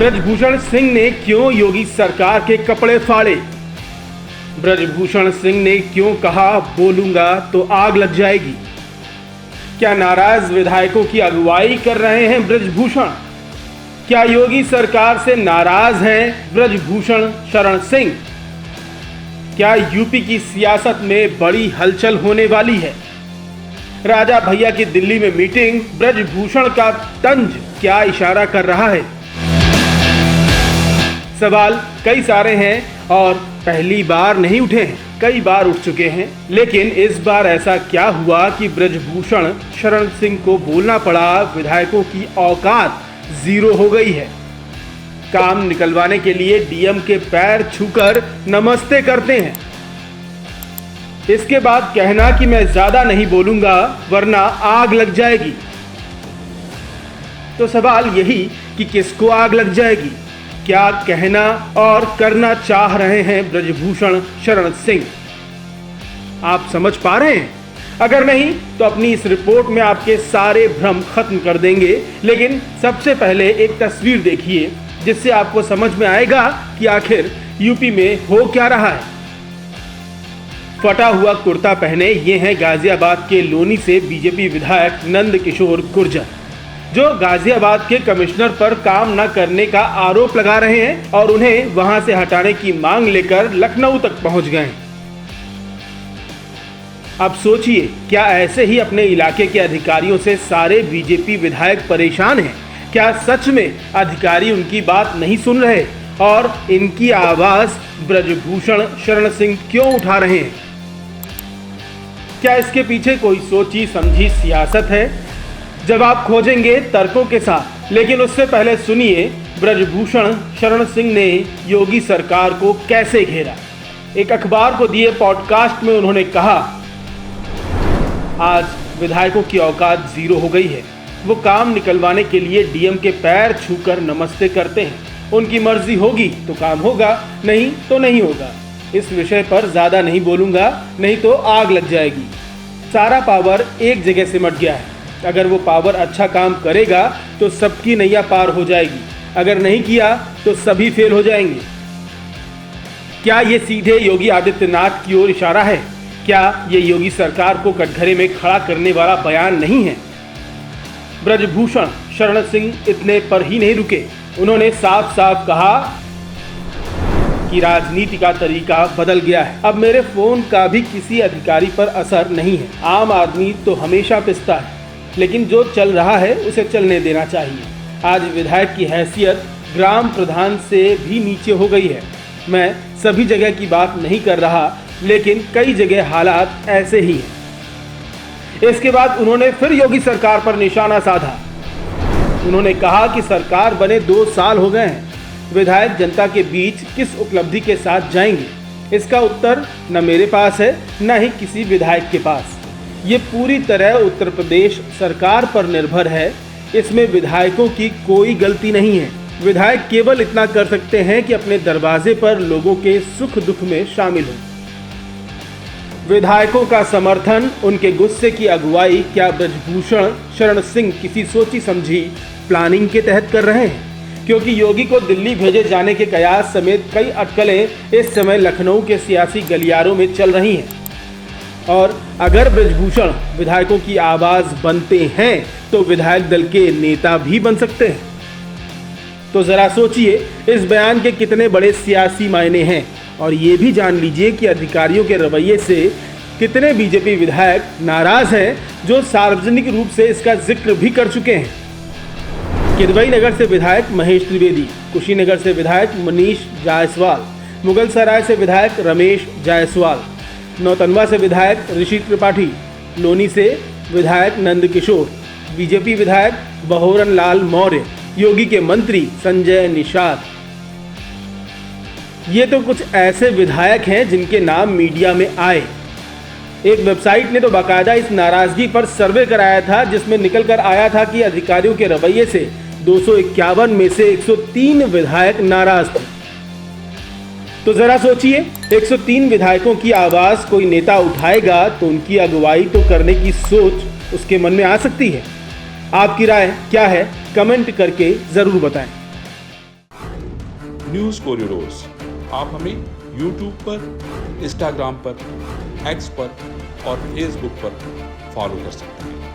ब्रजभूषण सिंह ने क्यों योगी सरकार के कपड़े फाड़े? ब्रजभूषण सिंह ने क्यों कहा बोलूंगा तो आग लग जाएगी? क्या नाराज विधायकों की अगुवाई कर रहे हैं ब्रजभूषण? क्या योगी सरकार से नाराज हैं ब्रजभूषण शरण सिंह? क्या यूपी की सियासत में बड़ी हलचल होने वाली है? राजा भैया की दिल्ली में मीटिंग ब्रजभूषण का तंज क्या इशारा कर रहा है? सवाल कई सारे हैं और पहली बार नहीं उठे हैं, कई बार उठ चुके हैं। लेकिन इस बार ऐसा क्या हुआ कि ब्रजभूषण शरण सिंह को बोलना पड़ा? विधायकों की औकात जीरो हो गई है। काम निकलवाने के लिए डीएम के पैर छूकर नमस्ते करते हैं। इसके बाद कहना कि मैं ज्यादा नहीं बोलूंगा वरना आग लग जाएगी। तो सवाल यही कि किसको आग लग जाएगी? क्या कहना और करना चाह रहे हैं ब्रजभूषण शरण सिंह? आप समझ पा रहे हैं? अगर नहीं तो अपनी इस रिपोर्ट में आपके सारे भ्रम खत्म कर देंगे। लेकिन सबसे पहले एक तस्वीर देखिए जिससे आपको समझ में आएगा कि आखिर यूपी में हो क्या रहा है। फटा हुआ कुर्ता पहने ये हैं गाजियाबाद के लोनी से बीजेपी विधायक नंद किशोर गुर्जर, जो गाजियाबाद के कमिश्नर पर काम न करने का आरोप लगा रहे हैं और उन्हें वहां से हटाने की मांग लेकर लखनऊ तक पहुंच गए। अब सोचिए, क्या ऐसे ही अपने इलाके के अधिकारियों से सारे बीजेपी विधायक परेशान हैं? क्या सच में अधिकारी उनकी बात नहीं सुन रहे और इनकी आवाज ब्रजभूषण शरण सिंह क्यों उठा रहे हैं? क्या इसके पीछे कोई सोची समझी सियासत है? जवाब खोजेंगे तर्कों के साथ, लेकिन उससे पहले सुनिए ब्रजभूषण शरण सिंह ने योगी सरकार को कैसे घेरा। एक अखबार को दिए पॉडकास्ट में उन्होंने कहा, आज विधायकों की औकात जीरो हो गई है। वो काम निकलवाने के लिए डीएम के पैर छूकर नमस्ते करते हैं। उनकी मर्जी होगी तो काम होगा, नहीं तो नहीं होगा। इस विषय पर ज्यादा नहीं बोलूंगा, नहीं तो आग लग जाएगी। सारा पावर एक जगह सिमट गया है। अगर वो पावर अच्छा काम करेगा तो सबकी नैया पार हो जाएगी, अगर नहीं किया तो सभी फेल हो जाएंगे। क्या ये सीधे योगी आदित्यनाथ की ओर इशारा है? क्या ये योगी सरकार को कटघरे में खड़ा करने वाला बयान नहीं है? ब्रजभूषण शरण सिंह इतने पर ही नहीं रुके। उन्होंने साफ साफ कहा कि राजनीति का तरीका बदल गया है। अब मेरे फोन का भी किसी अधिकारी पर असर नहीं है। आम आदमी तो हमेशा पिसता है, लेकिन जो चल रहा है उसे चलने देना चाहिए। आज विधायक की हैसियत ग्राम प्रधान से भी नीचे हो गई है। मैं सभी जगह की बात नहीं कर रहा, लेकिन कई जगह हालात ऐसे ही हैं। इसके बाद उन्होंने फिर योगी सरकार पर निशाना साधा। उन्होंने कहा कि सरकार बने 2 साल हो गए हैं, विधायक जनता के बीच किस उपलब्धि के साथ जाएंगे? इसका उत्तर न मेरे पास है, न ही किसी विधायक के पास। ये पूरी तरह उत्तर प्रदेश सरकार पर निर्भर है। इसमें विधायकों की कोई गलती नहीं है। विधायक केवल इतना कर सकते हैं कि अपने दरवाजे पर लोगों के सुख दुख में शामिल हों। विधायकों का समर्थन, उनके गुस्से की अगुवाई क्या ब्रजभूषण शरण सिंह किसी सोची समझी प्लानिंग के तहत कर रहे हैं? क्योंकि योगी को दिल्ली भेजे जाने के कयास समेत कई अटकलें इस समय लखनऊ के सियासी गलियारों में चल रही हैं। और अगर ब्रजभूषण विधायकों की आवाज बनते हैं तो विधायक दल के नेता भी बन सकते हैं। तो जरा सोचिए इस बयान के कितने बड़े सियासी मायने हैं, और ये भी जान लीजिए कि अधिकारियों के रवैये से कितने बीजेपी विधायक नाराज हैं, जो सार्वजनिक रूप से इसका जिक्र भी कर चुके हैं। किदवई नगर से विधायक महेश त्रिवेदी, कुशीनगर से विधायक मनीष जायसवाल, मुगल सराय से विधायक रमेश जायसवाल, नौतनवा से विधायक ऋषि त्रिपाठी, लोनी से विधायक नंद किशोर, बीजेपी विधायक बहोरन लाल मौर्य, योगी के मंत्री संजय निषाद। ये तो कुछ ऐसे विधायक हैं जिनके नाम मीडिया में आए। एक वेबसाइट ने तो बाकायदा इस नाराजगी पर सर्वे कराया था, जिसमें निकल कर आया था कि अधिकारियों के रवैये से 251 में से 103 विधायक नाराज थे। तो जरा सोचिए, 103 विधायकों की आवाज कोई नेता उठाएगा तो उनकी अगुवाई तो करने की सोच उसके मन में आ सकती है। आपकी राय क्या है? कमेंट करके जरूर बताएं। News corridors. आप हमें यूट्यूब पर, इंस्टाग्राम पर, एक्स पर और फेसबुक पर फॉलो कर सकते हैं।